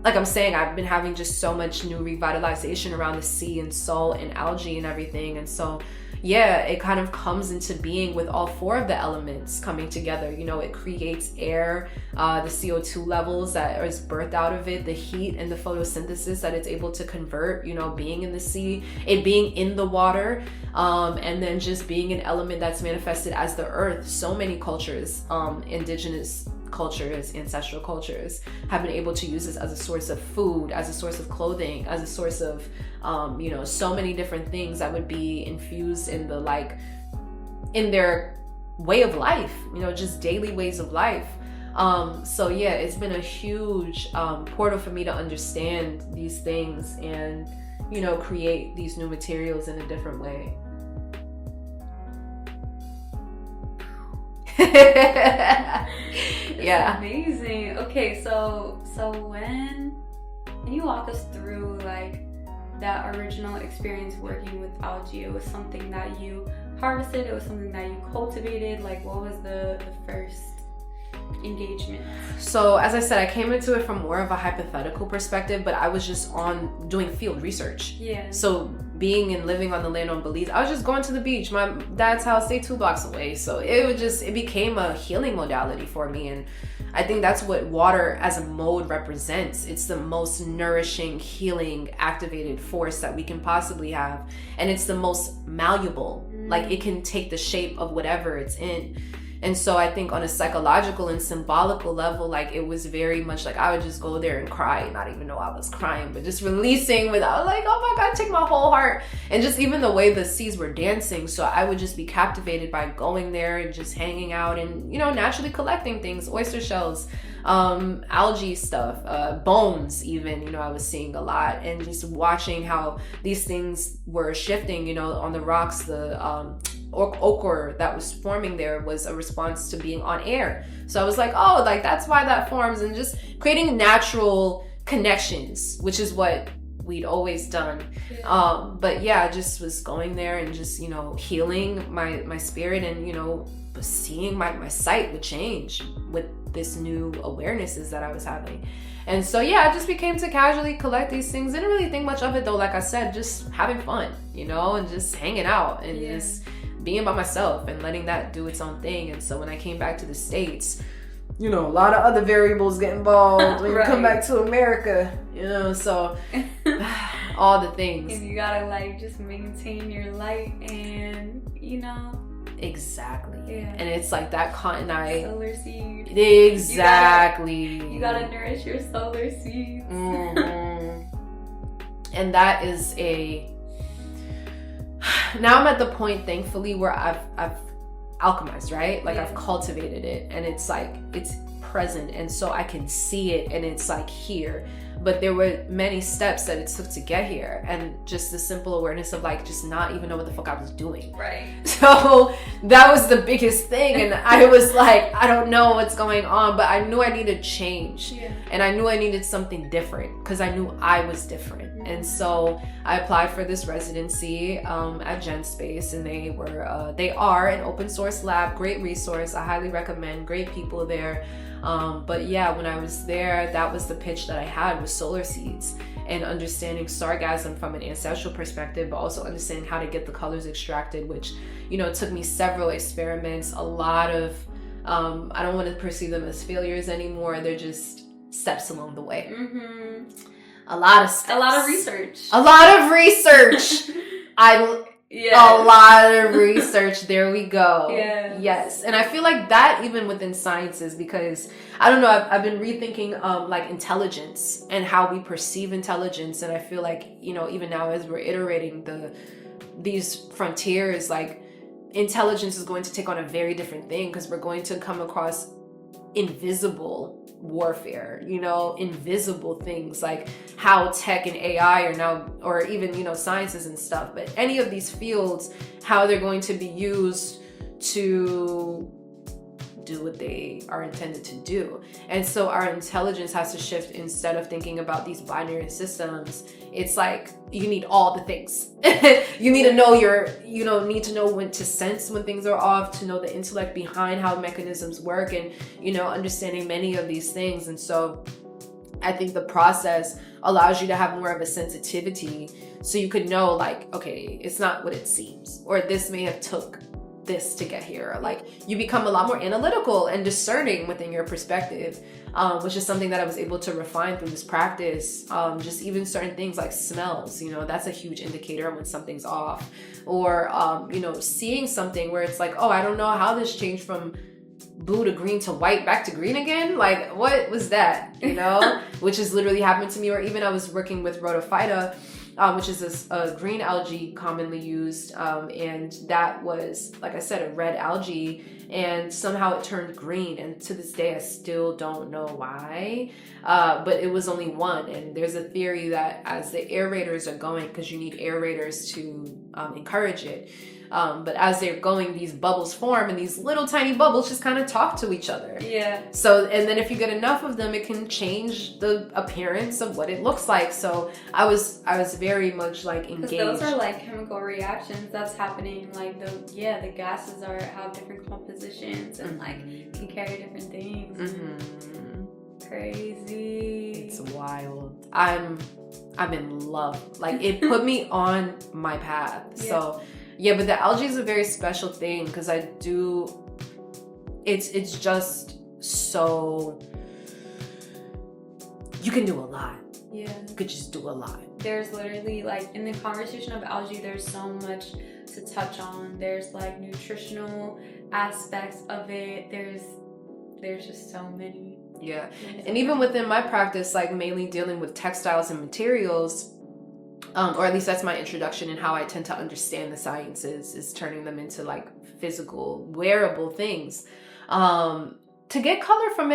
like I'm saying, I've been having just so much new revitalization around the sea and salt and algae and everything. And so, yeah, it kind of comes into being with all 4 of the elements coming together. You know, it creates air, the CO2 levels that is birthed out of it, the heat and the photosynthesis that it's able to convert, you know, being in the sea, it being in the water, and then just being an element that's manifested as the earth. So many cultures, indigenous cultures, ancestral cultures, have been able to use this as a source of food, as a source of clothing, as a source of you know, so many different things that would be infused in the in their way of life, you know, just daily ways of life. So yeah, it's been a huge portal for me to understand these things and, you know, create these new materials in a different way. Yeah. Amazing. Okay, so when can you walk us through like that original experience working with algae? It was something that you harvested, it was something that you cultivated. Like, what was the first engagement? So as I said, I came into it from more of a hypothetical perspective, but I was just doing field research. Yeah. So being and living on the land on Belize, I was just going to the beach. My dad's house stayed 2 blocks away. So it became a healing modality for me. And I think that's what water as a mode represents. It's the most nourishing, healing, activated force that we can possibly have. And it's the most malleable. Like, it can take the shape of whatever it's in. And so I think on a psychological and symbolical level, like, it was very much like I would just go there and cry, not even know I was crying, but just releasing without, like, oh my God, take my whole heart. And just even the way the seas were dancing. So I would just be captivated by going there and just hanging out and, you know, naturally collecting things, oyster shells, algae stuff, bones even, you know, I was seeing a lot, and just watching how these things were shifting, you know, on the rocks. The ochre that was forming there was a response to being on air. So I was like, oh, like, that's why that forms, and just creating natural connections, which is what we'd always done. But yeah, I just was going there and just, you know, healing my spirit, and, you know, seeing my sight would change with this new awarenesses that I was having. And so yeah, I just became to casually collect these things. Didn't really think much of it though, like I said, just having fun, you know, and just hanging out and just being by myself and letting that do its own thing. And so when I came back to the States, you know, a lot of other variables get involved when you come back to America, you know, so all the things. And you gotta, like, just maintain your light and, you know. Exactly. Yeah. And it's like that cotton eye. Solar seed. Exactly. You gotta nourish your solar seeds. And that is now I'm at the point, thankfully, where I've alchemized, right? Like, I've cultivated it, and it's like, it's present, and so I can see it, and it's like here. But there were many steps that it took to get here, and just the simple awareness of, like, just not even know what the fuck I was doing. Right. So that was the biggest thing, and I was like, I don't know what's going on, but I knew I needed change. And I knew I needed something different, because I knew I was different. And so I applied for this residency at Gen Space, and they are an open source lab, great resource. I highly recommend, great people there. But yeah, when I was there, that was the pitch that I had, was solar seeds, and understanding sargassum from an ancestral perspective, but also understanding how to get the colors extracted, which, you know, it took me several experiments, a lot of, I don't want to perceive them as failures anymore. They're just steps along the way. A lot of steps. A lot of research. A lot of research. A lot of research. There we go. Yes. And I feel like that even within sciences, because I don't know, I've been rethinking like intelligence and how we perceive intelligence. And I feel like, you know, even now as we're iterating these frontiers, like, intelligence is going to take on a very different thing, because we're going to come across invisible warfare, you know, invisible things, like how tech and AI are now, or even, you know, sciences and stuff, but any of these fields, how they're going to be used to do what they are intended to do. And so our intelligence has to shift. Instead of thinking about these binary systems, it's like, you need all the things. You need to know need to know when to sense when things are off, to know the intellect behind how mechanisms work, and, you know, understanding many of these things. And so I think the process allows you to have more of a sensitivity, so you could know like, okay, it's not what it seems, or this may have took this to get here, or like you become a lot more analytical and discerning within your perspective, which is something that I was able to refine through this practice. Just even certain things like smells, you know, that's a huge indicator when something's off. Or you know, seeing something where it's like, oh, I don't know how this changed from blue to green to white back to green again, like what was that, you know? Which has literally happened to me. Or even I was working with rhodophyta, which is a green algae commonly used, and that was, like I said, a red algae, and somehow it turned green, and to this day I still don't know why, but it was only one. And there's a theory that as the aerators are going, because you need aerators to encourage it, but as they're going, these bubbles form, and these little tiny bubbles just kind of talk to each other. Yeah. So, and then if you get enough of them, it can change the appearance of what it looks like. So I was very much like engaged. Because those are like chemical reactions that's happening. Like the gases have different compositions and like can carry different things. Mm-hmm. Crazy. It's wild. I'm in love. Like it put me on my path. Yeah. So yeah, but the algae is a very special thing because it's just so, you can do a lot. Yeah. You could just do a lot. There's literally like in the conversation of algae, there's so much to touch on. There's like nutritional aspects of it. There's just so many. Yeah. And even within my practice, like mainly dealing with textiles and materials, or at least that's my introduction in how I tend to understand the sciences, is turning them into like physical, wearable things. To get color from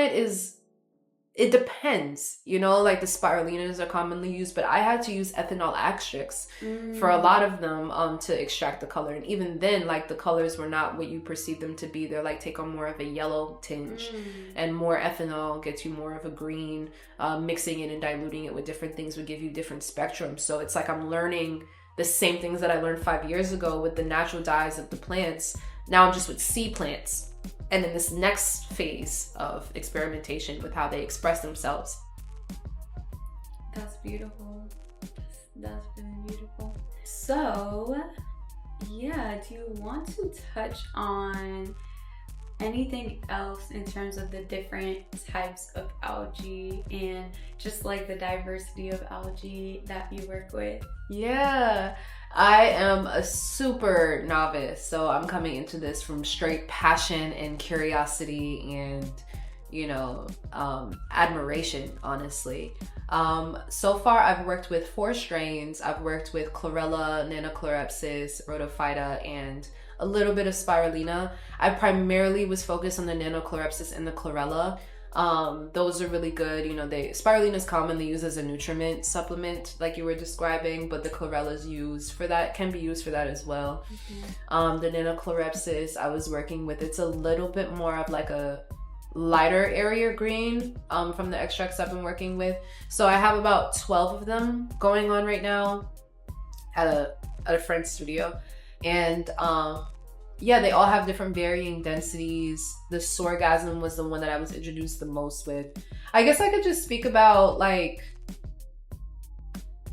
it depends, you know, like the spirulinas are commonly used, but I had to use ethanol extracts for a lot of them to extract the color. And even then, like the colors were not what you perceive them to be. They're like take on more of a yellow tinge, and more ethanol gets you more of a green. Mixing it and diluting it with different things would give you different spectrums. So it's like I'm learning the same things that I learned 5 years ago with the natural dyes of the plants. Now I'm just with sea plants. And in this next phase of experimentation with how they express themselves. That's beautiful. That's really beautiful. So, yeah, do you want to touch on anything else in terms of the different types of algae and just like the diversity of algae that you work with? Yeah. I am a super novice, so I'm coming into this from straight passion and curiosity and, you know, admiration, honestly. So far, I've worked with 4 strains. I've worked with chlorella, nanochlorepsis, rhodophyta, and a little bit of spirulina. I primarily was focused on the nanochlorepsis and the chlorella. Those are really good. You know, spirulina is commonly used as a nutriment supplement, like you were describing, but the chlorella is used for that, can be used for that as well. The nanochlorepsis I was working with, it's a little bit more of like a lighter area green from the extracts I've been working with. So I have about 12 of them going on right now at a friend's studio, and yeah, they all have different varying densities. The Sorgasm was the one that I was introduced the most with. I guess I could just speak about like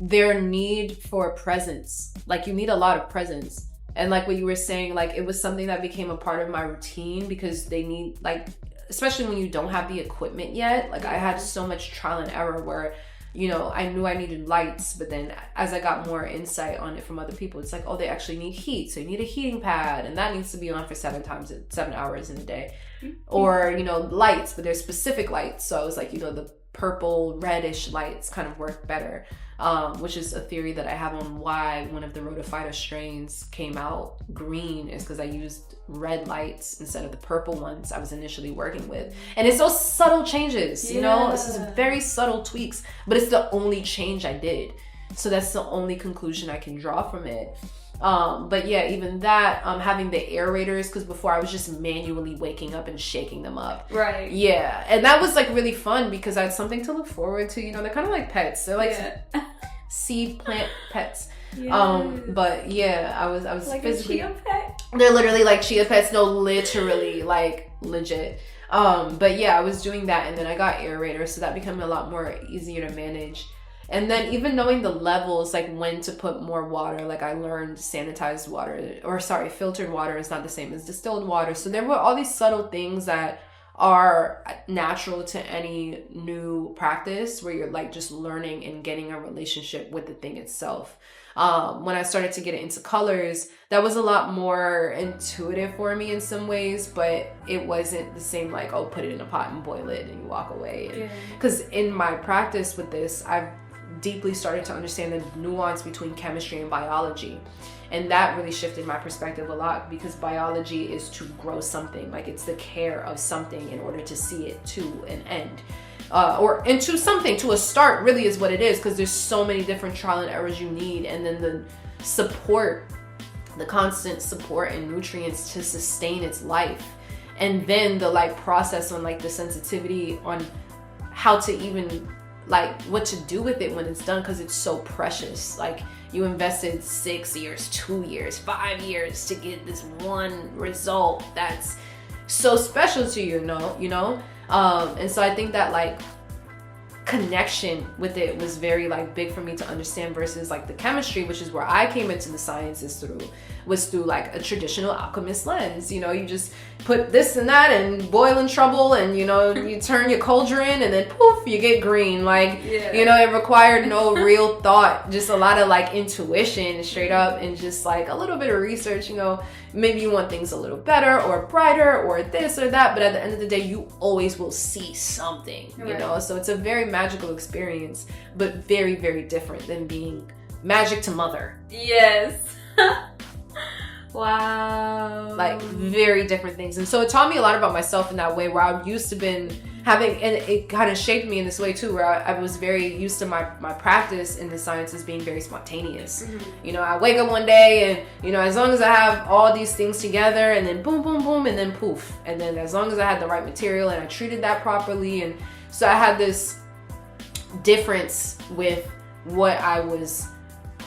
their need for presence. Like you need a lot of presence. And like what you were saying, like it was something that became a part of my routine because they need, like, especially when you don't have the equipment yet. Like I had so much trial and error where, you know, I knew I needed lights, but then as I got more insight on it from other people, it's like, oh, they actually need heat. So you need a heating pad, and that needs to be on for 7 hours in a day. Or, you know, lights, but there's specific lights. So I was like, you know, the purple, reddish lights kind of work better, which is a theory that I have on why one of the rhodophyta strains came out green, is because I used red lights instead of the purple ones I was initially working with. And it's those subtle changes, you know, this is very subtle tweaks, but it's the only change I did. So that's the only conclusion I can draw from it. But yeah, even that, having the aerators, because before I was just manually waking up and shaking them up. Right. Yeah. And that was like really fun because I had something to look forward to. You know, they're kind of like pets. They're like seed plant pets. Yes. But yeah, I was like physically, a chia pet. They're literally like chia pets. No, literally, like legit. But yeah, I was doing that, and then I got aerators, so that became a lot more easier to manage. And then even knowing the levels, like when to put more water, like I learned filtered water is not the same as distilled water. So there were all these subtle things that are natural to any new practice where you're like just learning and getting a relationship with the thing itself. When I started to get into colors, that was a lot more intuitive for me in some ways, but it wasn't the same like, oh, put it in a pot and boil it and you walk away. Because in my practice with this, I've deeply started to understand the nuance between chemistry and biology. And that really shifted my perspective a lot, because biology is to grow something, like it's the care of something in order to see it to an end. Or into something, to a start, really is what it is, because there's so many different trial and errors you need, and then the support, the constant support and nutrients to sustain its life, and then the like process on like the sensitivity on how to even like what to do with it when it's done, because it's so precious. Like you invested 6 years, 2 years, 5 years to get this one result that's so special to you, you know? And so I think that like connection with it was very like big for me to understand, versus like the chemistry, which is where I came into the sciences was through like a traditional alchemist lens. You know, you just put this and that and boil in trouble, and you know, you turn your cauldron and then poof, you get green. Like, you know, it required no real thought, just a lot of like intuition straight up, and just like a little bit of research. You know, maybe you want things a little better or brighter or this or that, but at the end of the day, you always will see something, you know? So it's a very magical experience, but very, very different than being magic to mother. Yes. Wow. Like very different things. And so it taught me a lot about myself in that way, where I used to been having, and it kind of shaped me in this way too, where I was very used to my practice in the sciences being very spontaneous. You know, I wake up one day and, you know, as long as I have all these things together, and then boom, boom, boom, and then poof. And then as long as I had the right material and I treated that properly. And so I had this difference with what I was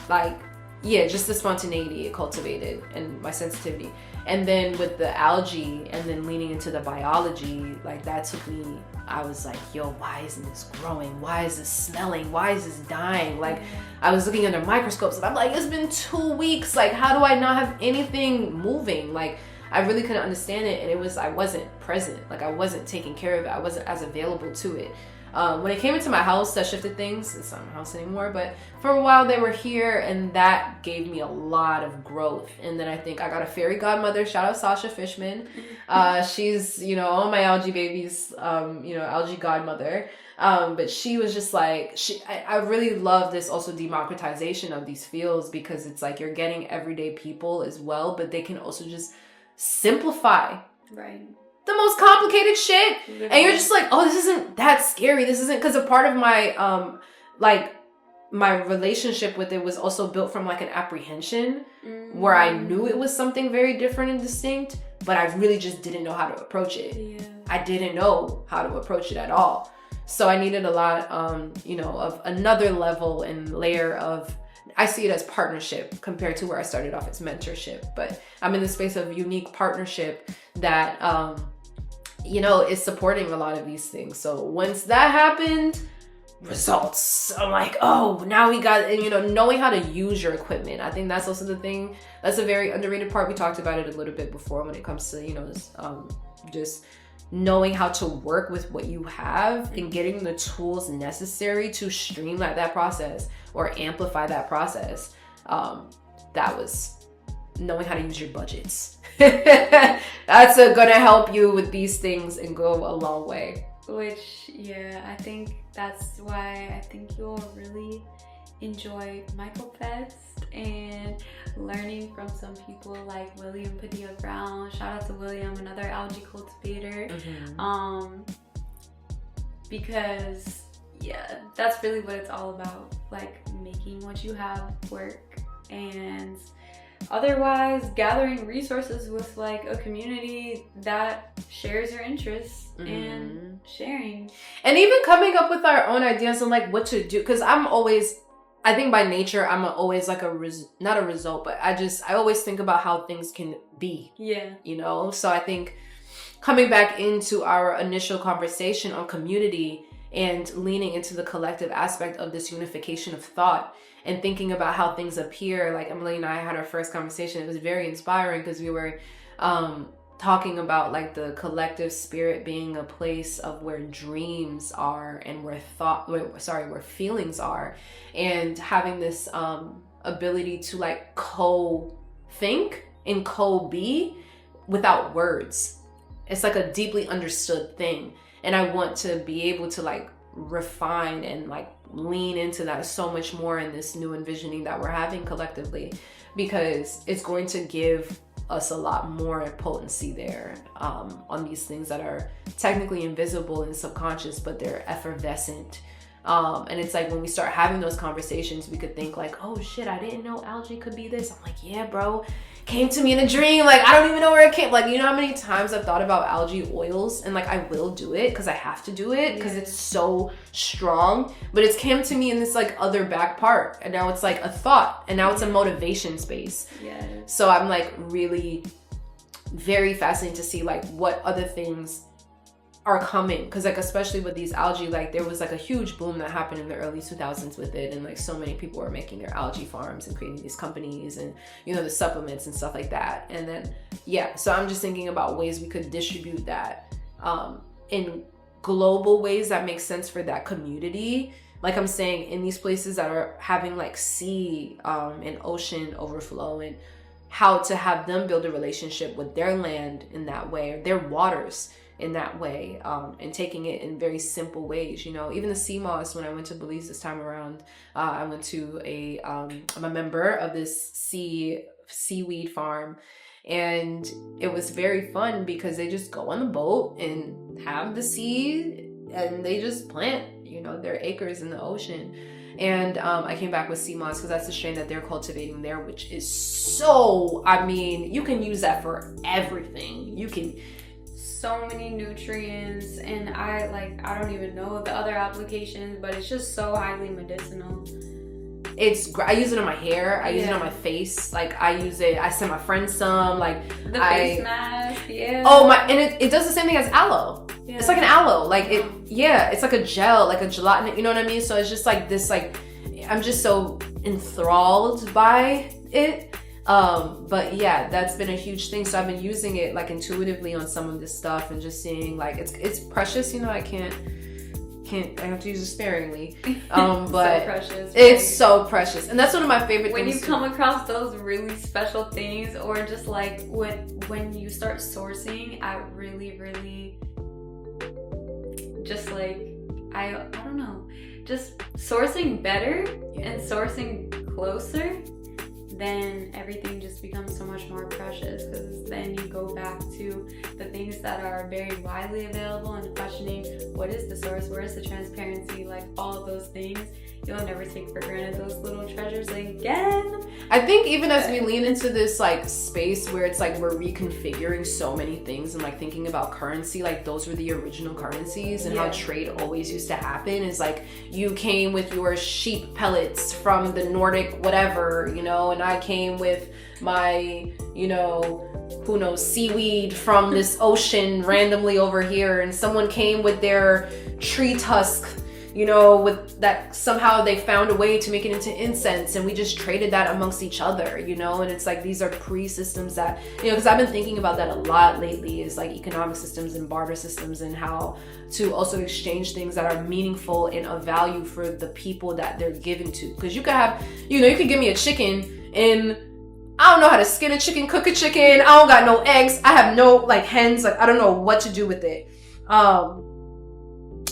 like, just the spontaneity it cultivated and my sensitivity. And then with the algae and then leaning into the biology, like that took me, I was like, yo, why isn't this growing? Why is this smelling? Why is this dying? Like I was looking under microscopes and I'm like, it's been 2 weeks. Like, how do I not have anything moving? Like I really couldn't understand it. And I wasn't present. Like I wasn't taking care of it. I wasn't as available to it. When it came into my house, that shifted things. It's not my house anymore, but for a while they were here, and that gave me a lot of growth. And then I think I got a fairy godmother. Shout out Sasha Fishman. She's, you know, all my algae babies, you know, algae godmother. But she was just like, I really love this also democratization of these fields, because it's like you're getting everyday people as well, but they can also just simplify. Right. The most complicated shit. And you're just like, oh, this isn't that scary. This isn't, because a part of my like my relationship with it was also built from like an apprehension where I knew it was something very different and distinct, but I really just didn't know how to approach it. I didn't know how to approach it at all. So I needed a lot you know, of another level and layer of, I see it as partnership compared to where I started off as mentorship. But I'm in the space of unique partnership that you know, is supporting a lot of these things. So once that happened, results. I'm like, oh, now we got, and you know, knowing how to use your equipment. I think that's also the thing. That's a very underrated part. We talked about it a little bit before when it comes to, you know, just knowing how to work with what you have and getting the tools necessary to streamline that process or amplify that process. That was knowing how to use your budgets. That's gonna help you with these things and go a long way. Which, yeah, I think that's why I think you'll really enjoy Michael Fest and learning from some people like William Padilla Brown. Shout out to William, another algae cultivator. Because yeah, that's really what it's all about, like making what you have work, and otherwise gathering resources with like a community that shares your interests and sharing. And even coming up with our own ideas on like what to do. Because I think by nature, I'm always like not a result, but I always think about how things can be. Yeah. You know? So I think coming back into our initial conversation on community, and leaning into the collective aspect of this unification of thought and thinking about how things appear. Like Emily and I had our first conversation. It was very inspiring because we were talking about like the collective spirit being a place of where dreams are and where where feelings are, and having this ability to like co-think and co-be without words. It's like a deeply understood thing, and I want to be able to like refine and like lean into that so much more in this new envisioning that we're having collectively, because it's going to give us a lot more potency there on these things that are technically invisible and subconscious, but they're effervescent. And it's like when we start having those conversations, we could think like, oh shit, I didn't know algae could be this. I'm like, yeah, bro, came to me in a dream. Like, I don't even know where it came. Like, you know how many times I've thought about algae oils, and like I will do it because I have to do it because it's so strong, but it's came to me in this like other back part, and now it's like a thought, and now it's a motivation space. So I'm like really very fascinated to see like what other things are coming, because like especially with these algae, like there was like a huge boom that happened in the early 2000s with it, and like so many people were making their algae farms and creating these companies and, you know, the supplements and stuff like that. And then so I'm just thinking about ways we could distribute that in global ways that make sense for that community. Like I'm saying, in these places that are having like sea and ocean overflow, and how to have them build a relationship with their land in that way, or their waters in that way, and taking it in very simple ways. You know, even the sea moss, when I went to Belize this time around, I went to I'm a member of this seaweed farm, and it was very fun because they just go on the boat and have the seed, and they just plant, you know, their acres in the ocean. And I came back with sea moss because that's the strain that they're cultivating there, which is so, I mean, you can use that for everything. You can, so many nutrients, and I don't even know the other applications, but it's just so highly medicinal. I use it on my hair, I use it on my face, like I use it, I send my friends some, like the face mask. And it does the same thing as aloe. It's like an aloe, like it's like a gel, like a gelatin, you know what I mean? So it's just like this, like I'm just so enthralled by it. But yeah, that's been a huge thing. So I've been using it like intuitively on some of this stuff, and just seeing like it's precious, you know, I have to use it sparingly. But so precious, it's so precious. And that's one of my favorite when things. When you come across those really special things, or just like when you start sourcing at really, really just like, I don't know, just sourcing better and sourcing closer, then everything just becomes so much more precious, because then you go back to the things that are very widely available and questioning what is the source, where is the transparency, like all of those things. You'll never take for granted those little treasures again. I think even as we lean into this like space where it's like we're reconfiguring so many things, and like thinking about currency, like those were the original currencies, and how trade always used to happen is like you came with your sheep pellets from the Nordic whatever, you know, and I came with my, you know, who knows, seaweed from this ocean randomly over here, and someone came with their tree tusk, you know, with that somehow they found a way to make it into incense, and we just traded that amongst each other, you know. And it's like these are pre-systems that, you know, because I've been thinking about that a lot lately, is like economic systems and barter systems, and how to also exchange things that are meaningful and of value for the people that they're given to. Because you could have, you know, you could give me a chicken, and I don't know how to skin a chicken, cook a chicken, I don't got no eggs, I have no like hens, like I don't know what to do with it.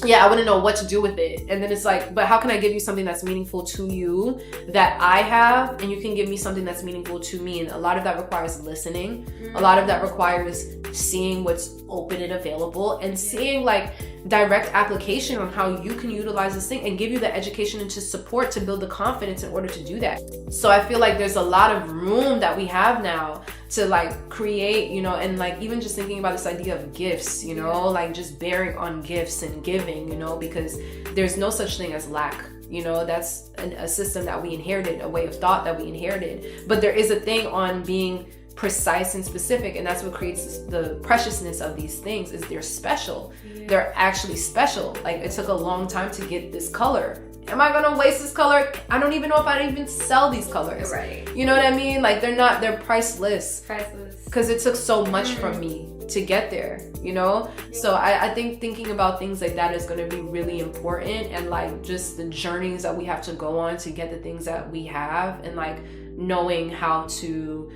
I wouldn't know what to do with it. And then it's like, but how can I give you something that's meaningful to you that I have, and you can give me something that's meaningful to me? And a lot of that requires listening. A lot of that requires seeing what's open and available, and seeing like direct application on how you can utilize this thing, and give you the education and to support to build the confidence in order to do that. So I feel like there's a lot of room that we have now to like create, you know, and like even just thinking about this idea of gifts, you know, like just bearing on gifts and giving, you know, because there's no such thing as lack. You know, that's a system that we inherited, a way of thought that we inherited. But there is a thing on being precise and specific, and that's what creates the preciousness of these things. Is they're special. Yeah. They're actually special. Like, it took a long time to get this color. Am I gonna waste this color? I don't even know if I'd even sell these colors. Right. You know what I mean? Like, they're priceless. Priceless. Because it took so much from me to get there, you know? So I think thinking about things like that is going to be really important, and like just the journeys that we have to go on to get the things that we have, and like knowing how to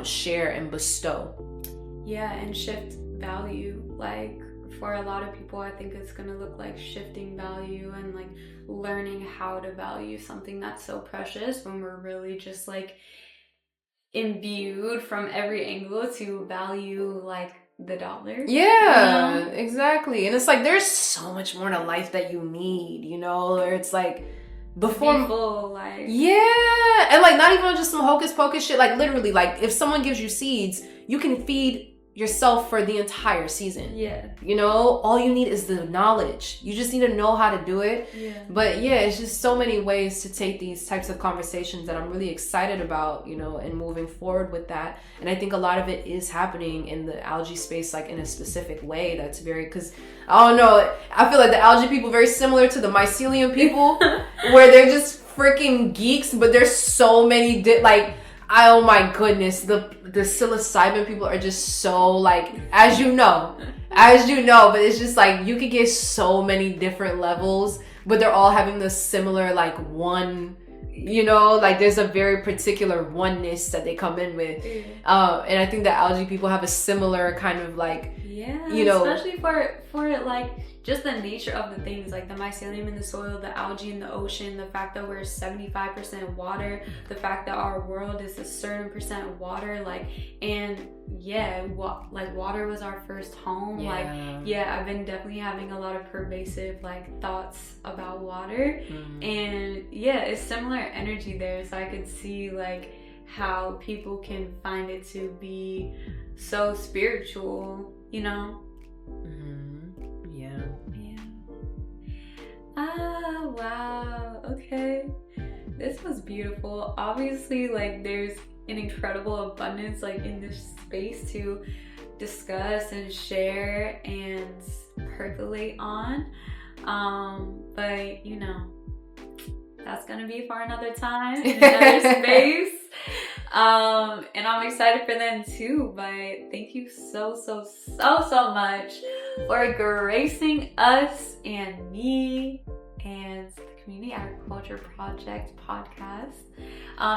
share and bestow. Yeah, and shift value. Like, for a lot of people, I think it's going to look like shifting value and like learning how to value something that's so precious, when we're really just like imbued from every angle to value like the dollar. Yeah, you know? Exactly. And it's like, there's so much more to life that you need, you know? Or it's like, before people, like, yeah, and like not even just some hocus pocus shit. Like, literally, like if someone gives you seeds, you can feed yourself for the entire season. Yeah. You know, all you need is the knowledge. You just need to know how to do it. Yeah. But yeah, it's just so many ways to take these types of conversations that I'm really excited about, you know, and moving forward with that. And I think a lot of it is happening in the algae space, like in a specific way that's very, because I don't know, I feel like the algae people very similar to the mycelium people, where they're just freaking geeks, but there's so many oh my goodness, the psilocybin people are just so like, as you know, but it's just like you could get so many different levels, but they're all having the similar like one, you know, like there's a very particular oneness that they come in with. And I think the algae people have a similar kind of like, you know, especially for like just the nature of the things, like the mycelium in the soil, the algae in the ocean, the fact that we're 75% water, the fact that our world is a certain percent water, like, and like water was our first home. Like, I've been definitely having a lot of pervasive like thoughts about water, and it's similar energy there. So I could see like how people can find it to be so spiritual, you know? Wow. Okay. This was beautiful. Obviously, like, there's an incredible abundance like in this space to discuss and share and percolate on. But you know, that's gonna be for another time, another space. And I'm excited for them too. But thank you so much for gracing us and me and the Community Agriculture Project podcast.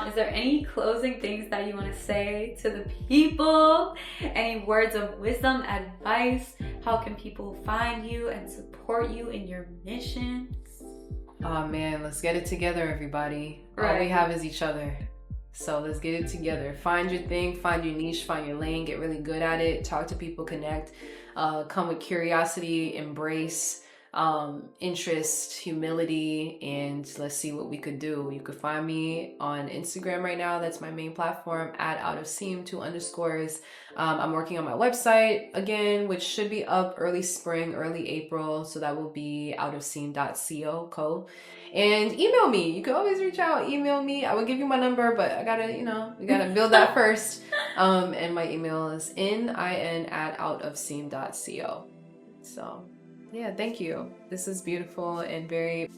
Is there any closing things that you want to say to the people? Any words of wisdom, advice? How can people find you and support you in your missions? Oh man, let's get it together, everybody. Right. All we have is each other. So let's get it together. Find your thing, find your niche, find your lane, get really good at it, talk to people, connect, come with curiosity, embrace interest, humility, and let's see what we could do. You could find me on Instagram right now. That's my main platform, at @outofseam 2_. I'm working on my website again, which should be up early spring, early April. So that will be outofseam.co. And email me. You can always reach out, email me. I will give you my number, but I gotta, we gotta build that first. And my email is nin@outofseam.co. So yeah, thank you. This is beautiful and very